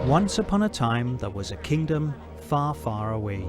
Once upon a time there was a kingdom far, far away.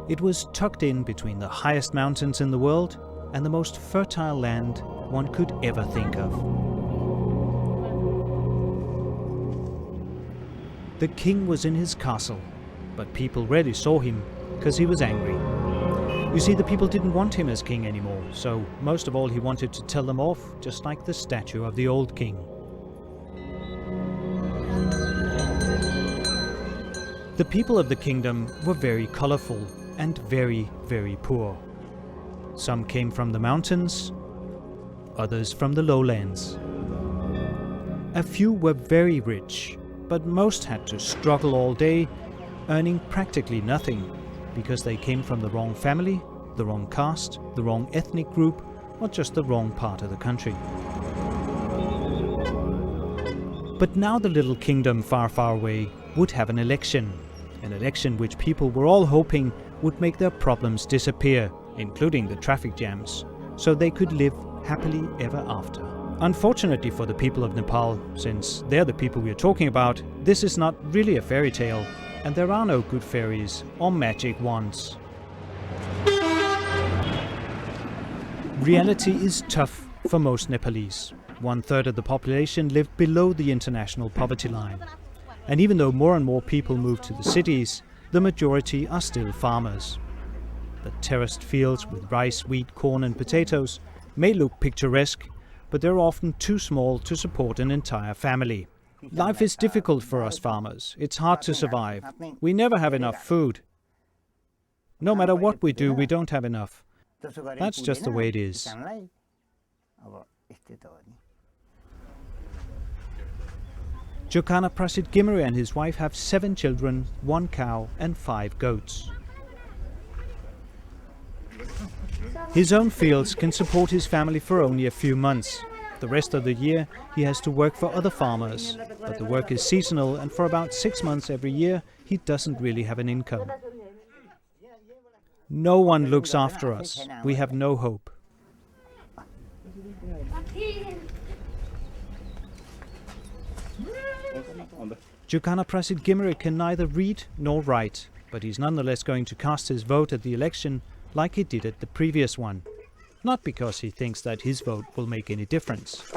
It was tucked in between the highest mountains in the world and the most fertile land one could ever think of. The king was in his castle, but people rarely saw him because he was angry. You see, the people didn't want him as king anymore, so most of all he wanted to tell them off, just like the statue of the old king. The people of the kingdom were very colorful and very, very poor. Some came from the mountains, others from the lowlands. A few were very rich, but most had to struggle all day, earning practically nothing, because they came from the wrong family, the wrong caste, the wrong ethnic group, or just the wrong part of the country. But now the little kingdom far, far away would have an election which people were all hoping would make their problems disappear, including the traffic jams, so they could live happily ever after. Unfortunately for the people of Nepal, since they're the people we're talking about, this is not really a fairy tale, and there are no good fairies or magic wands. Reality is tough for most Nepalese. 1/3 of the population live below the international poverty line. And even though more and more people move to the cities, the majority are still farmers. The terraced fields with rice, wheat, corn and potatoes may look picturesque, but they're often too small to support an entire family. Life is difficult for us farmers. It's hard to survive. We never have enough food. No matter what we do, we don't have enough. That's just the way it is. Giokarna Prasad Ghimire and his wife have 7 children, 1 cow and 5 goats. His own fields can support his family for only a few months. The rest of the year he has to work for other farmers, but the work is seasonal and for about 6 months every year he doesn't really have an income. No one looks after us. We have no hope. Giokarna Prasad Ghimire can neither read nor write, but he's nonetheless going to cast his vote at the election like he did at the previous one. Not because he thinks that his vote will make any difference.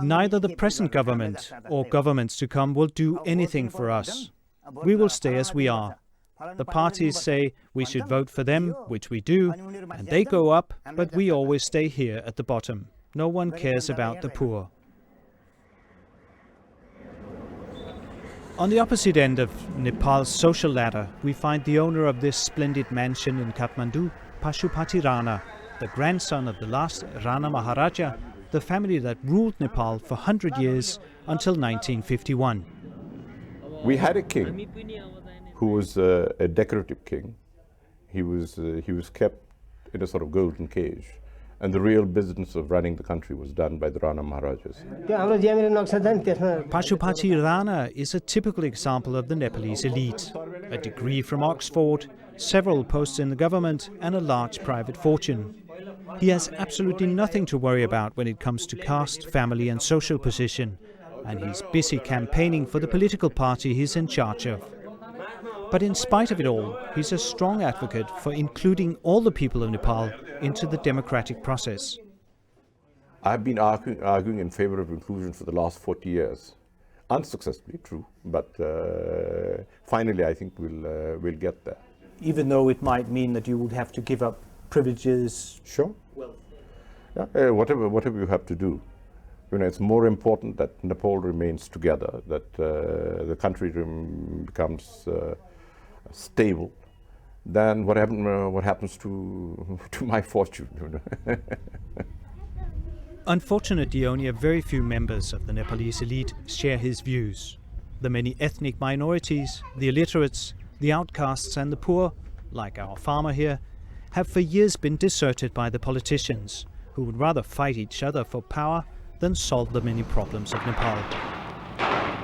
Neither the present government or governments to come will do anything for us. We will stay as we are. The parties say we should vote for them, which we do, and they go up, but we always stay here at the bottom. No one cares about the poor. On the opposite end of Nepal's social ladder, we find the owner of this splendid mansion in Kathmandu, Pashupati Rana, the grandson of the last Rana Maharaja, the family that ruled Nepal for 100 years until 1951. We had a king who was a decorative king. He was kept in a sort of golden cage, and the real business of running the country was done by the Rana Maharajas. Pashupati Rana is a typical example of the Nepalese elite. A degree from Oxford, several posts in the government and a large private fortune. He has absolutely nothing to worry about when it comes to caste, family and social position, and he's busy campaigning for the political party he's in charge of. But in spite of it all, he's a strong advocate for including all the people of Nepal into the democratic process. I've been arguing in favor of inclusion for the last 40 years. Unsuccessfully, true, but finally I think we'll get there. Even though it might mean that you would have to give up privileges? Sure. Yeah, whatever you have to do. You know, it's more important that Nepal remains together, that the country becomes stable, than what happens to my fortune. You know? Unfortunately, only a very few members of the Nepalese elite share his views. The many ethnic minorities, the illiterates, the outcasts and the poor, like our farmer here, have for years been deserted by the politicians, who would rather fight each other for power than solve the many problems of Nepal.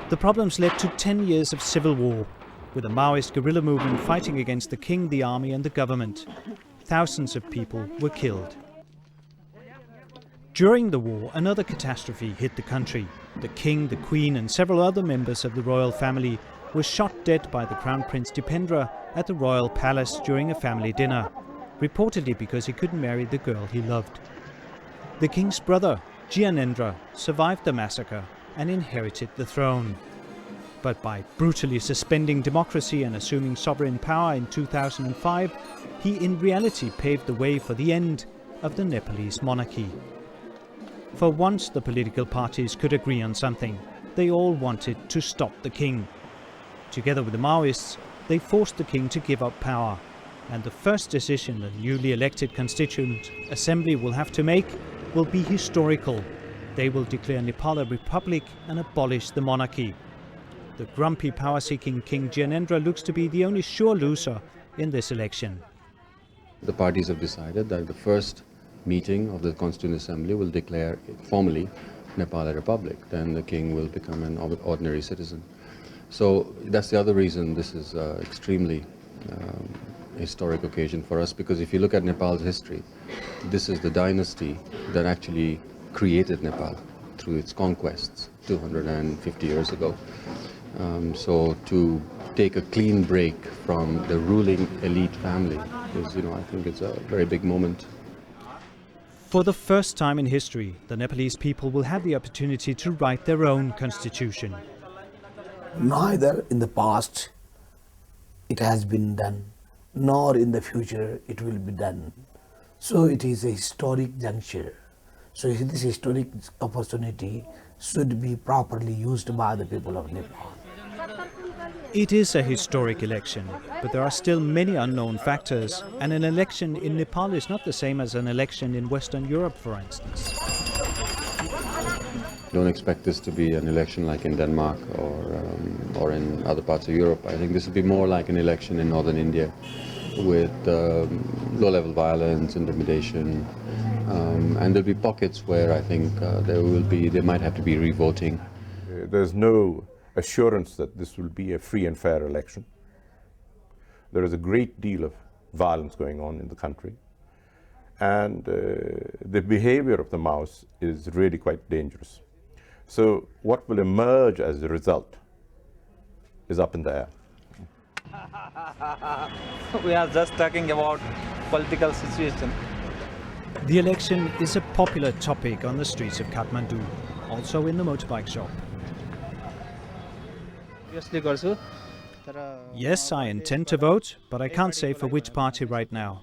The problems led to 10 years of civil war, with a Maoist guerrilla movement fighting against the king, the army and the government. thousands of people were killed. During the war, another catastrophe hit the country. The king, the queen and several other members of the royal family were shot dead by the Crown Prince Dipendra at the royal palace during a family dinner, reportedly because he couldn't marry the girl he loved. The king's brother, Gyanendra, survived the massacre and inherited the throne. But by brutally suspending democracy and assuming sovereign power in 2005, he in reality paved the way for the end of the Nepalese monarchy. For once the political parties could agree on something. They all wanted to stop the king. Together with the Maoists, they forced the king to give up power. And the first decision the newly elected Constituent Assembly will have to make will be historical. They will declare Nepal a republic and abolish the monarchy. The grumpy power-seeking King Gyanendra looks to be the only sure loser in this election. The parties have decided that the first meeting of the Constituent Assembly will declare formally Nepal a republic. Then the king will become an ordinary citizen. So that's the other reason this is extremely historic occasion for us, because if you look at Nepal's history, this is the dynasty that actually created Nepal through its conquests 250 years ago. So to take a clean break from the ruling elite family is, I think it's a very big moment. For the first time in history, the Nepalese people will have the opportunity to write their own constitution. Neither in the past it has been done, nor in the future it will be done. So it is a historic juncture. So this historic opportunity should be properly used by the people of Nepal. It is a historic election, but there are still many unknown factors, and an election in Nepal is not the same as an election in Western Europe, for instance. Don't expect this to be an election like in Denmark or in other parts of Europe. I think this will be more like an election in northern India with low-level violence, intimidation, and there'll be pockets where I think there might have to be revoting. There's no assurance that this will be a free and fair election. There is a great deal of violence going on in the country, and the behavior of the Maoists is really quite dangerous. So what will emerge as a result is up in the air. We are just talking about political situation. The election is a popular topic on the streets of Kathmandu, also in the motorbike shop. Yes, I intend to vote, but I can't say for which party right now.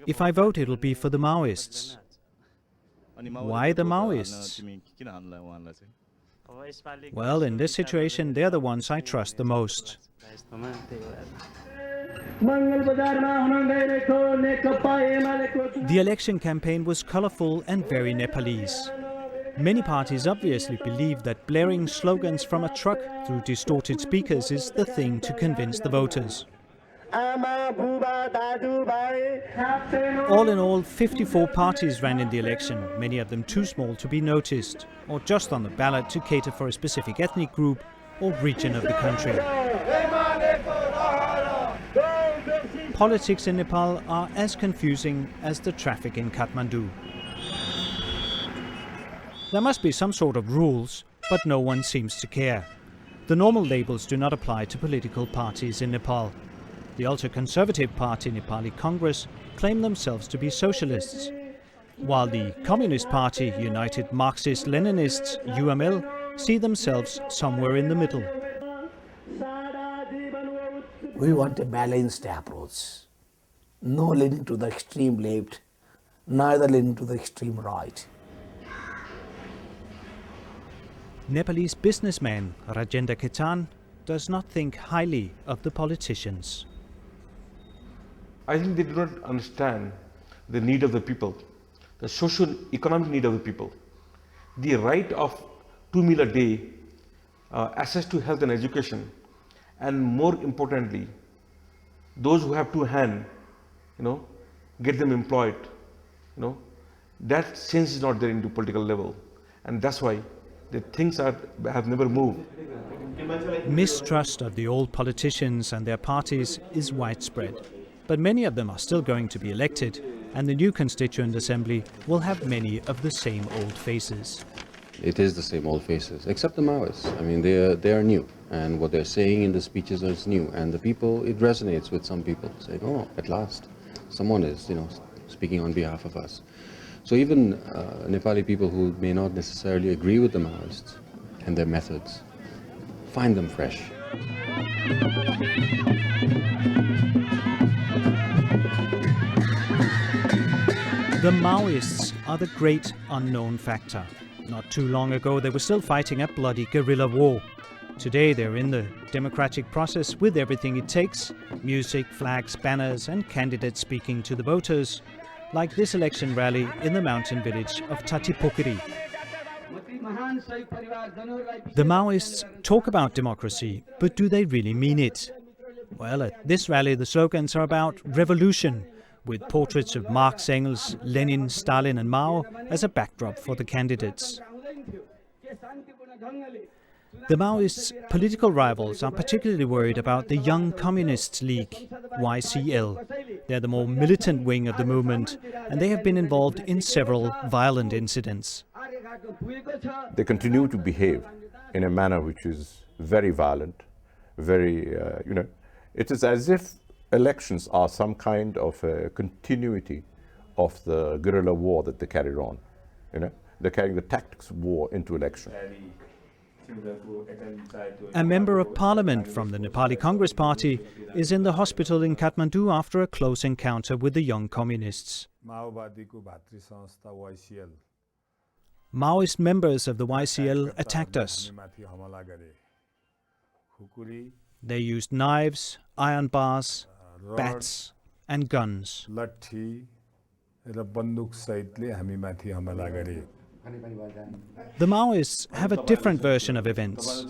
If I vote, it'll be for the Maoists. Why the Maoists? Well, in this situation, they're the ones I trust the most. The election campaign was colorful and very Nepalese. Many parties obviously believe that blaring slogans from a truck through distorted speakers is the thing to convince the voters. All in all, 54 parties ran in the election, many of them too small to be noticed, or just on the ballot to cater for a specific ethnic group or region of the country. Politics in Nepal are as confusing as the traffic in Kathmandu. There must be some sort of rules, but no one seems to care. The normal labels do not apply to political parties in Nepal. The ultra-conservative party Nepali Congress claim themselves to be socialists, while the Communist Party United Marxist-Leninists, UML, see themselves somewhere in the middle. We want a balanced approach, no leaning to the extreme left, neither leaning to the extreme right. Nepalese businessman Rajendra Ketan does not think highly of the politicians. I think they do not understand the need of the people, the socio-economic need of the people, the right of 2 meals a day, access to health and education, and more importantly, those who have 2 hands, get them employed. That sense is not there into political level, and that's why the things have never moved. Mistrust of the old politicians and their parties is widespread. but many of them are still going to be elected, and the new Constituent Assembly will have many of the same old faces. It is the same old faces, except the Maoists. I mean, they are new, and what they're saying in the speeches is new, and the people, it resonates with some people, saying, oh, at last, someone is, speaking on behalf of us. So even Nepali people who may not necessarily agree with the Maoists and their methods, find them fresh. The Maoists are the great unknown factor. Not too long ago, they were still fighting a bloody guerrilla war. Today, they're in the democratic process with everything it takes: music, flags, banners, and candidates speaking to the voters, like this election rally in the mountain village of Tatipokiri. The Maoists talk about democracy, but do they really mean it? Well, at this rally, the slogans are about revolution, with portraits of Marx, Engels, Lenin, Stalin and Mao as a backdrop for the candidates. The Maoists' political rivals are particularly worried about the Young Communists League, YCL. They're the more militant wing of the movement, and they have been involved in several violent incidents. They continue to behave in a manner which is very violent, very, it is as if elections are some kind of a continuity of the guerrilla war that they carried on. They're carrying the tactics of war into election. A member of parliament from the Nepali Congress Party is in the hospital in Kathmandu after a close encounter with the Young Communists. Maoist members of the YCL attacked us. They used knives, iron bars, bats and guns. The Maoists have a different version of events.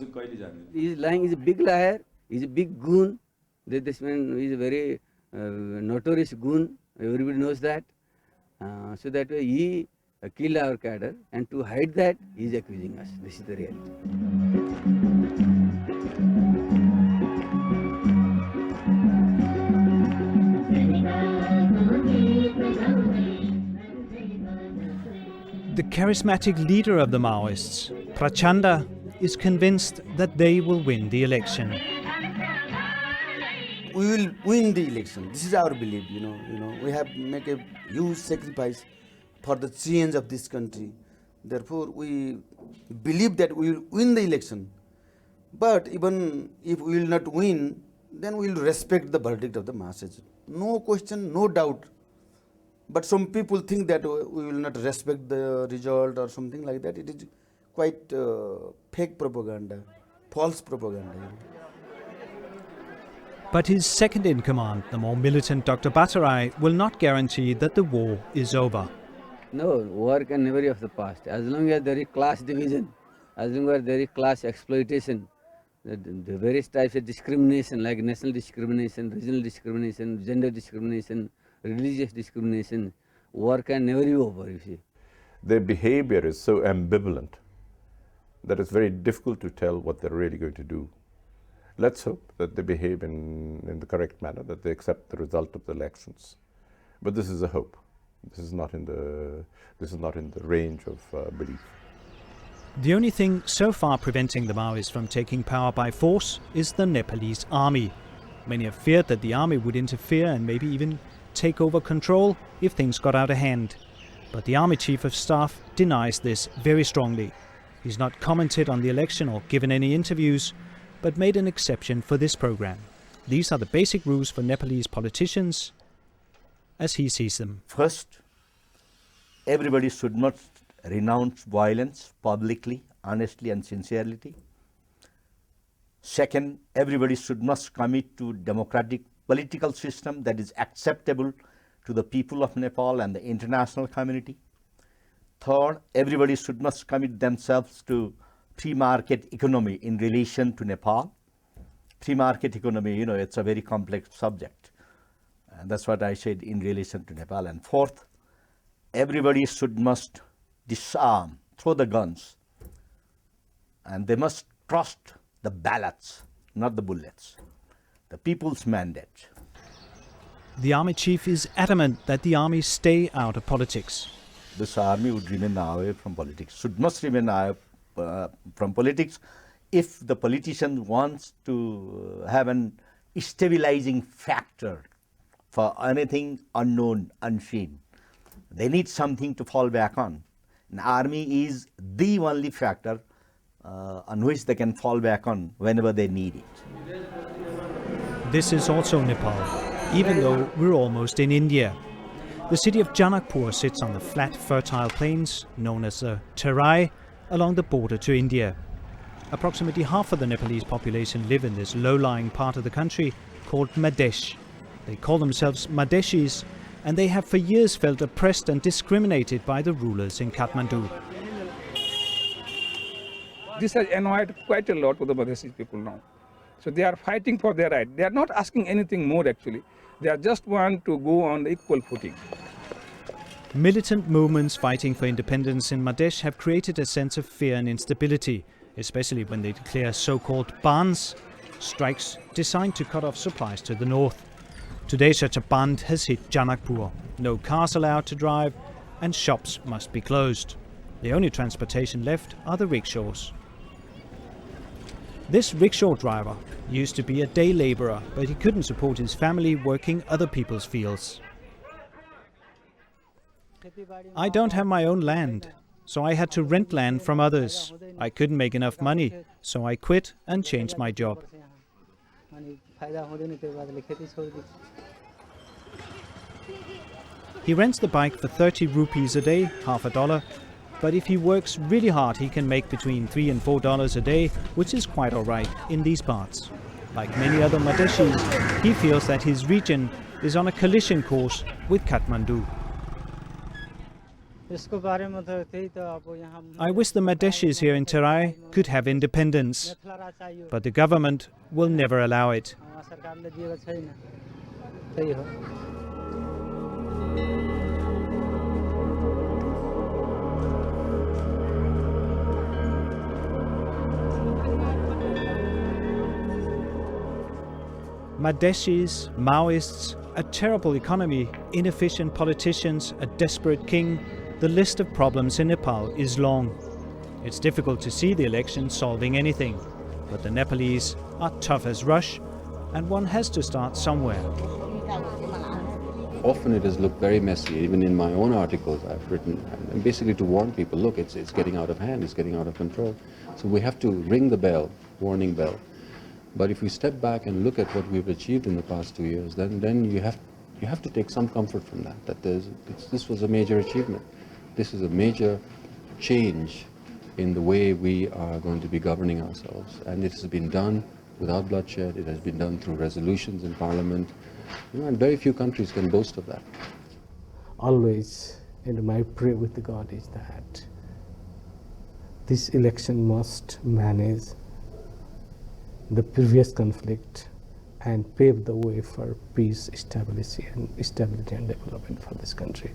He is lying, is a big liar, he is a big goon. This man is a very notorious goon, everybody knows that. So that way he killed our cadre, and to hide that he is accusing us. This is the reality. The charismatic leader of the Maoists, Prachanda, is convinced that they will win the election. We will win the election. This is our belief. We have made a huge sacrifice for the change of this country. Therefore, we believe that we will win the election. But even if we will not win, then we will respect the verdict of the masses. No question, no doubt. But some people think that we will not respect the result or something like that. It is quite fake propaganda, false propaganda. But his second in command, the more militant Dr. Bhattarai, will not guarantee that the war is over. No, war can never be of the past. As long as there is class division, as long as there is class exploitation, the various types of discrimination like national discrimination, regional discrimination, gender discrimination, religious discrimination, war can never be over, you see. Their behavior is so ambivalent that it's very difficult to tell what they're really going to do. Let's hope that they behave in the correct manner, that they accept the result of the elections. But this is a hope. This is not in the range of belief. The only thing so far preventing the Maoists from taking power by force is the Nepalese army. Many have feared that the army would interfere and maybe even take over control if things got out of hand. But the Army Chief of Staff denies this very strongly. He's not commented on the election or given any interviews, but made an exception for this program. These are the basic rules for Nepalese politicians as he sees them. First, everybody should not renounce violence publicly, honestly and sincerely. Second, everybody should not commit to democratic political system that is acceptable to the people of Nepal and the international community. Third, everybody should not commit themselves to free market economy in relation to Nepal. Free market economy, it's a very complex subject. And that's what I said in relation to Nepal. And fourth, everybody must disarm, throw the guns, and they must trust the ballots, not the bullets. The people's mandate. the army chief is adamant that the army stay out of politics. This army would remain away from politics, must remain away from politics if the politician wants to have an stabilizing factor for anything unknown, unseen. They need something to fall back on. An army is the only factor on which they can fall back on whenever they need it. This is also Nepal, even though we're almost in India. The city of Janakpur sits on the flat, fertile plains known as the Terai along the border to India. Approximately half of the Nepalese population live in this low-lying part of the country called Madesh. They call themselves Madeshis, and they have for years felt oppressed and discriminated by the rulers in Kathmandu. This has annoyed quite a lot of the Madhesi people now. So they are fighting for their right. They are not asking anything more actually. They are just want to go on equal footing. Militant movements fighting for independence in Madesh have created a sense of fear and instability, especially when they declare so-called bans, strikes designed to cut off supplies to the north. Today such a ban has hit Janakpur. No cars allowed to drive and shops must be closed. The only transportation left are the rickshaws. This rickshaw driver used to be a day labourer, but he couldn't support his family working other people's fields. I don't have my own land, so I had to rent land from others. I couldn't make enough money, so I quit and changed my job. He rents the bike for 30 rupees a day, half a dollar, but if he works really hard he can make between $3 and $4 a day, which is quite alright in these parts. Like many other Madeshis, he feels that his region is on a collision course with Kathmandu. I wish the Madeshis here in Terai could have independence, but the government will never allow it. Madeshis, Maoists, a terrible economy, inefficient politicians, a desperate king. The list of problems in Nepal is long. It's difficult to see the elections solving anything, but the Nepalese are tough as rush, and one has to start somewhere. Often it has looked very messy. Even in my own articles I've written, and basically to warn people, look, it's getting out of hand, it's getting out of control. So we have to ring the bell, warning bell. But if we step back and look at what we've achieved in the past 2 years, then you have to take some comfort from that this was a major achievement. This is a major change in the way we are going to be governing ourselves. And it has been done without bloodshed. It has been done through resolutions in Parliament. And very few countries can boast of that. Always, and my prayer with God is that this election must manage the previous conflict and pave the way for peace, stability and development for this country.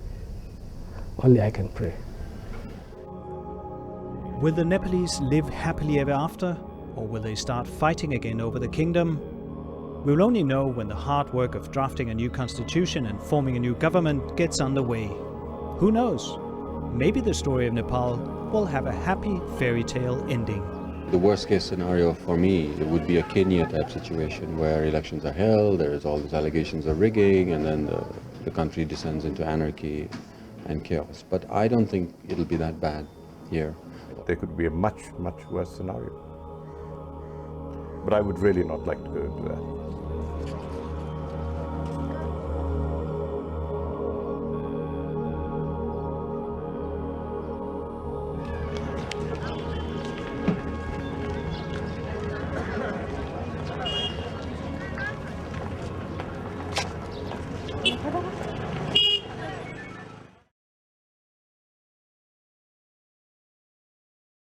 Only I can pray. Will the Nepalese live happily ever after, or will they start fighting again over the kingdom? We'll only know when the hard work of drafting a new constitution and forming a new government gets underway. Who knows? Maybe the story of Nepal will have a happy fairy tale ending. The worst case scenario for me, it would be a Kenya type situation where elections are held, there's all these allegations of rigging, and then the country descends into anarchy and chaos. But I don't think it'll be that bad here. There could be a much, much worse scenario. But I would really not like to go into that.